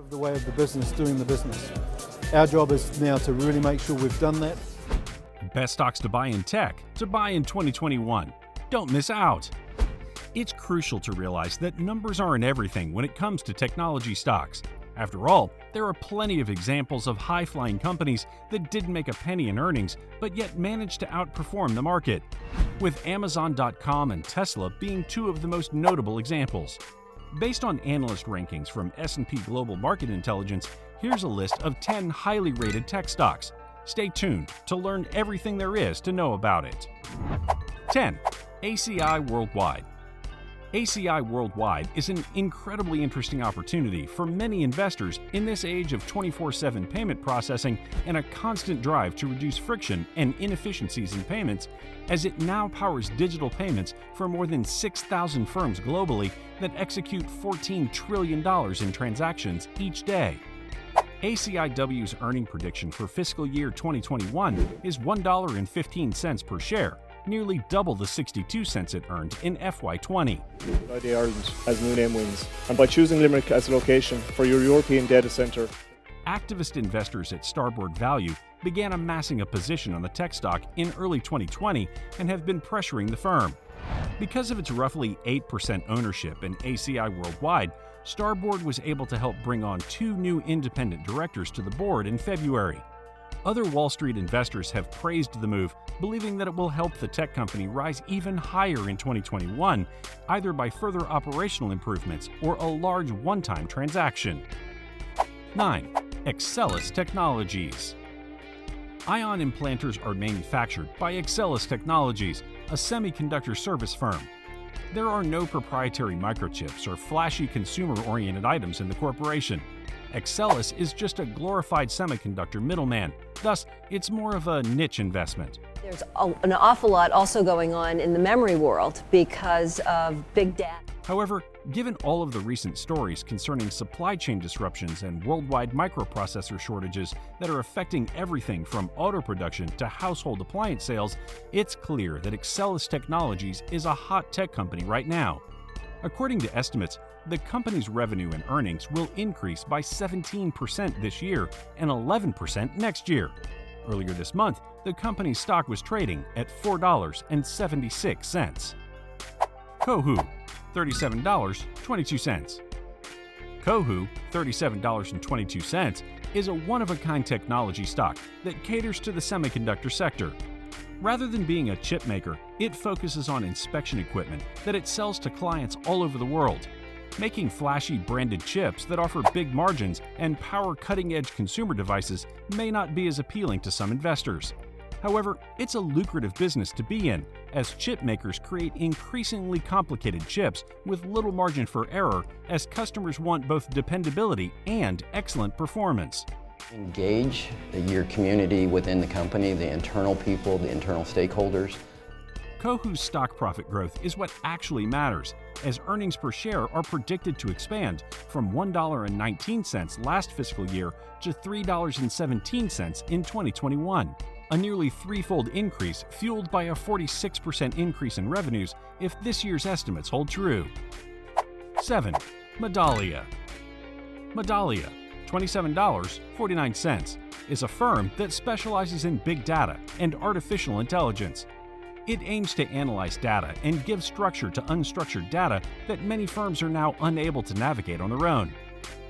of the way of the business doing the business. Our job is now to really make sure we've done that. Best stocks to buy in tech, to buy in 2021. Don't miss out. It's crucial to realize that numbers aren't everything when it comes to technology stocks. After all, there are plenty of examples of high-flying companies that didn't make a penny in earnings, but yet managed to outperform the market, with Amazon.com and Tesla being two of the most notable examples. Based on analyst rankings from S&P Global Market Intelligence, here's a list of 10 highly rated tech stocks. Stay tuned to learn everything there is to know about it. 10. ACI Worldwide. ACI Worldwide is an incredibly interesting opportunity for many investors in this age of 24/7 payment processing and a constant drive to reduce friction and inefficiencies in payments, as it now powers digital payments for more than 6,000 firms globally that execute $14 trillion in transactions each day. ACIW's earning prediction for fiscal year 2021 is $1.15 per share, nearly double the 62 cents it earned in FY20. ID Ireland as new name wins, and by choosing Limerick as a location for your European data centre. Activist investors at Starboard Value began amassing a position on the tech stock in early 2020 and have been pressuring the firm. Because of its roughly 8% ownership in ACI Worldwide, Starboard was able to help bring on 2 new independent directors to the board in February. Other Wall Street investors have praised the move, believing that it will help the tech company rise even higher in 2021, either by further operational improvements or a large one-time transaction. 9. Excelis Technologies. Ion implanters are manufactured by Excelis Technologies, a semiconductor service firm. There are no proprietary microchips or flashy consumer-oriented items in the corporation. Excelis is just a glorified semiconductor middleman, thus it's more of a niche investment. There's an awful lot also going on in the memory world because of big data. However, given all of the recent stories concerning supply chain disruptions and worldwide microprocessor shortages that are affecting everything from auto production to household appliance sales, it's clear that Excelis Technologies is a hot tech company right now. According to estimates, the company's revenue and earnings will increase by 17% this year and 11% next year. Earlier this month, the company's stock was trading at $4.76. Cohu, $37.22. Cohu, $37.22, is a one-of-a-kind technology stock that caters to the semiconductor sector. Rather than being a chip maker, it focuses on inspection equipment that it sells to clients all over the world. Making flashy branded chips that offer big margins and power cutting-edge consumer devices may not be as appealing to some investors. However, it's a lucrative business to be in, as chip makers create increasingly complicated chips with little margin for error, as customers want both dependability and excellent performance. Engage your community within the company, the internal people, the internal stakeholders. Cohu's stock profit growth is what actually matters, as earnings per share are predicted to expand from $1.19 last fiscal year to $3.17 in 2021, a nearly threefold increase fueled by a 46% increase in revenues if this year's estimates hold true. 7. Medallia. Medallia, $27.49, is a firm that specializes in big data and artificial intelligence. It aims to analyze data and give structure to unstructured data that many firms are now unable to navigate on their own.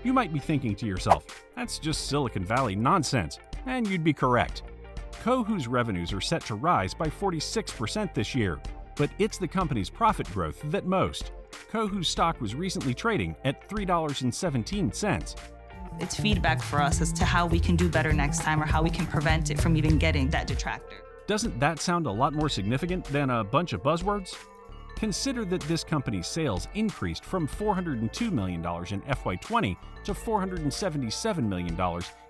You might be thinking to yourself, that's just Silicon Valley nonsense, and you'd be correct. Cohu's revenues are set to rise by 46% this year, but it's the company's profit growth that most. Cohu's stock was recently trading at $3.17. It's feedback for us as to how we can do better next time or how we can prevent it from even getting that detractor. Doesn't that sound a lot more significant than a bunch of buzzwords? Consider that this company's sales increased from $402 million in FY20 to $477 million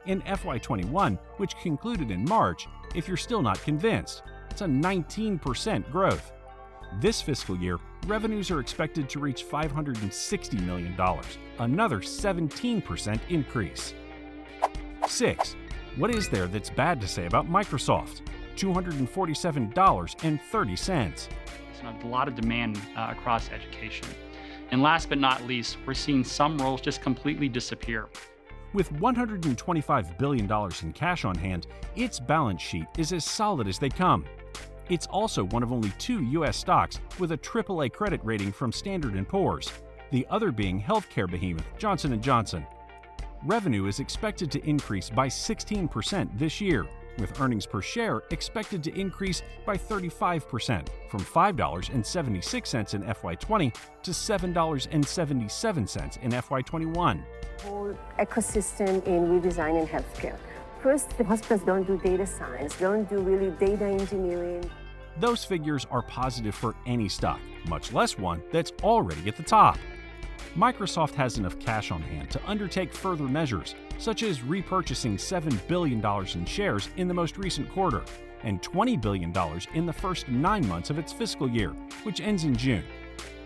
in FY21, which concluded in March, if you're still not convinced. It's a 19% growth. This fiscal year, revenues are expected to reach $560 million, another 17% increase. 6. What is there that's bad to say about Microsoft? $247.30. A lot of demand across education. And last but not least, we're seeing some roles just completely disappear. With $125 billion in cash on hand, its balance sheet is as solid as they come. It's also one of only 2 U.S. stocks with a AAA credit rating from Standard & Poor's, the other being healthcare behemoth Johnson & Johnson. Revenue is expected to increase by 16% this year, with earnings per share expected to increase by 35%, from $5.76 in FY20 to $7.77 in FY21. Whole ecosystem in redesign in healthcare. First, the hospitals don't do data science, don't do really data engineering. Those figures are positive for any stock, much less one that's already at the top. Microsoft has enough cash on hand to undertake further measures, such as repurchasing $7 billion in shares in the most recent quarter and $20 billion in the first 9 months of its fiscal year, which ends in June.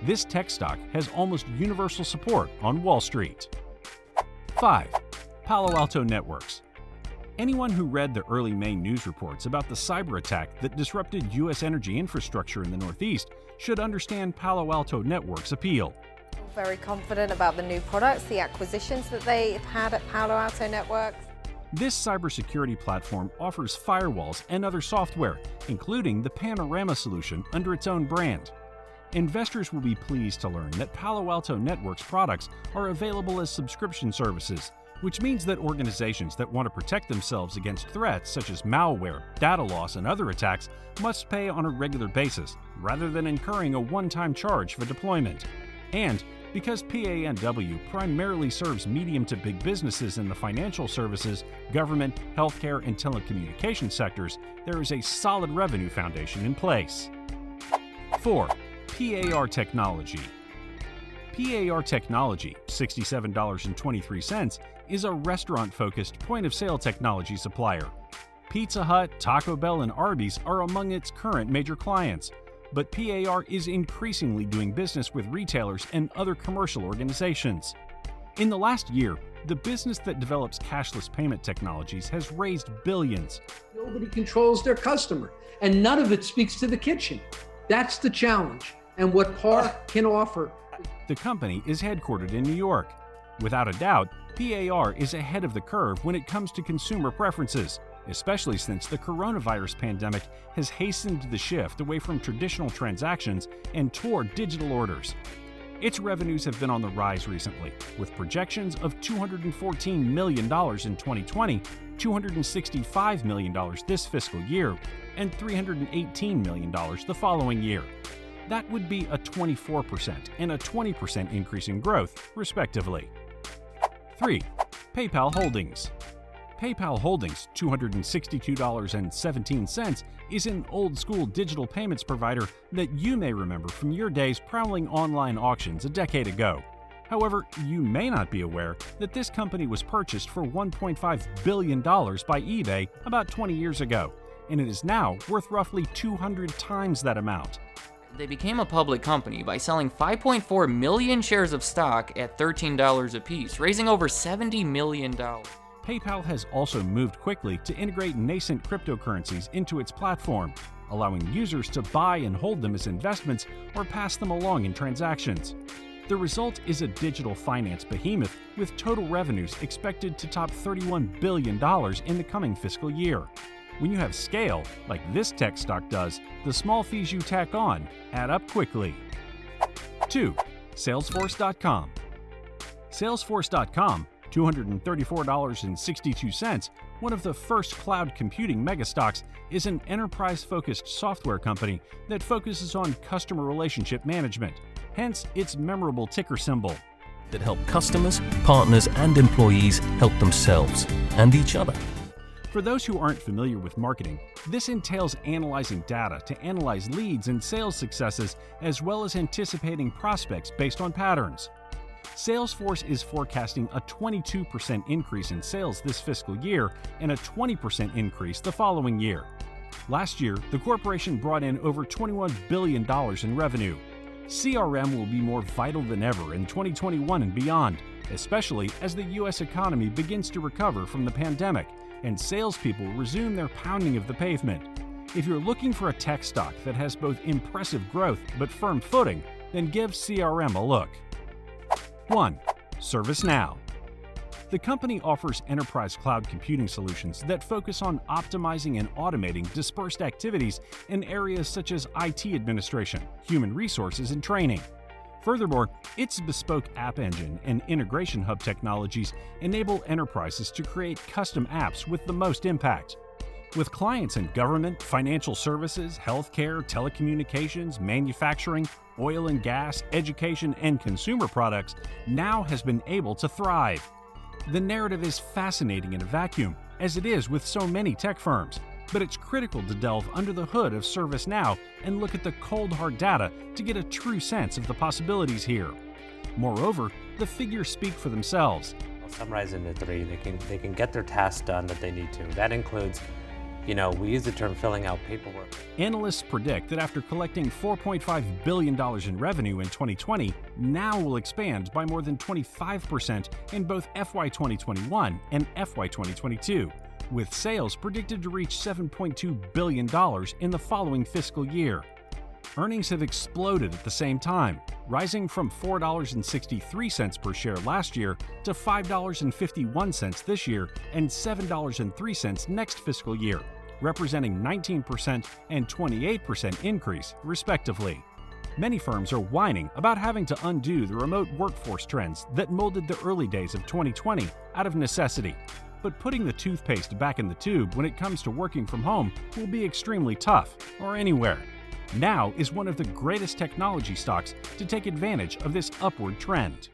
This tech stock has almost universal support on Wall Street. 5. Palo Alto Networks. Anyone who read the early May news reports about the cyber attack that disrupted U.S. energy infrastructure in the Northeast should understand Palo Alto Networks' appeal. Very confident about the new products, the acquisitions that they've had at Palo Alto Networks. This cybersecurity platform offers firewalls and other software, including the Panorama solution under its own brand. Investors will be pleased to learn that Palo Alto Networks products are available as subscription services, which means that organizations that want to protect themselves against threats such as malware, data loss, and other attacks must pay on a regular basis, rather than incurring a one-time charge for deployment. And because PANW primarily serves medium to big businesses in the financial services, government, healthcare, and telecommunications sectors, there is a solid revenue foundation in place. 4. PAR Technology. PAR Technology, $67.23, is a restaurant-focused point-of-sale technology supplier. Pizza Hut, Taco Bell, and Arby's are among its current major clients, but PAR is increasingly doing business with retailers and other commercial organizations. In the last year, the business that develops cashless payment technologies has raised billions. Nobody controls their customer, and none of it speaks to the kitchen. That's the challenge, and what PAR can offer. The company is headquartered in New York. Without a doubt, PAR is ahead of the curve when it comes to consumer preferences, especially since the coronavirus pandemic has hastened the shift away from traditional transactions and toward digital orders. Its revenues have been on the rise recently, with projections of $214 million in 2020, $265 million this fiscal year, and $318 million the following year. That would be a 24% and a 20% increase in growth, respectively. 3. PayPal Holdings. PayPal Holdings, $262.17, is an old-school digital payments provider that you may remember from your days prowling online auctions a decade ago. However, you may not be aware that this company was purchased for $1.5 billion by eBay about 20 years ago, and it is now worth roughly 200 times that amount. They became a public company by selling 5.4 million shares of stock at $13 apiece, raising over $70 million. PayPal has also moved quickly to integrate nascent cryptocurrencies into its platform, allowing users to buy and hold them as investments or pass them along in transactions. The result is a digital finance behemoth with total revenues expected to top $31 billion in the coming fiscal year. When you have scale, like this tech stock does, the small fees you tack on add up quickly. 2. Salesforce.com. Salesforce.com, $234.62, one of the first cloud computing megastocks, is an enterprise-focused software company that focuses on customer relationship management, hence its memorable ticker symbol. That help customers, partners, and employees help themselves and each other. For those who aren't familiar with marketing, this entails analyzing data to analyze leads and sales successes, as well as anticipating prospects based on patterns. Salesforce is forecasting a 22% increase in sales this fiscal year and a 20% increase the following year. Last year, the corporation brought in over $21 billion in revenue. CRM will be more vital than ever in 2021 and beyond, especially as the U.S. economy begins to recover from the pandemic and salespeople resume their pounding of the pavement. If you're looking for a tech stock that has both impressive growth but firm footing, then give CRM a look. 1. ServiceNow. The company offers enterprise cloud computing solutions that focus on optimizing and automating dispersed activities in areas such as IT administration, human resources, and training. Furthermore, its bespoke app engine and integration hub technologies enable enterprises to create custom apps with the most impact. With clients in government, financial services, healthcare, telecommunications, manufacturing, oil and gas, education, and consumer products, Now has been able to thrive. The narrative is fascinating in a vacuum, as it is with so many tech firms, but it's critical to delve under the hood of ServiceNow and look at the cold hard data to get a true sense of the possibilities here. Moreover, the figures speak for themselves. I'll summarize into three. They can get their tasks done that they need to. That includes, we use the term filling out paperwork. Analysts predict that after collecting $4.5 billion in revenue in 2020, Now will expand by more than 25% in both FY 2021 and FY 2022, with sales predicted to reach $7.2 billion in the following fiscal year. Earnings have exploded at the same time, rising from $4.63 per share last year to $5.51 this year and $7.03 next fiscal year, representing 19% and 28% increase, respectively. Many firms are whining about having to undo the remote workforce trends that molded the early days of 2020 out of necessity. But putting the toothpaste back in the tube when it comes to working from home will be extremely tough, or anywhere. Now is one of the greatest technology stocks to take advantage of this upward trend.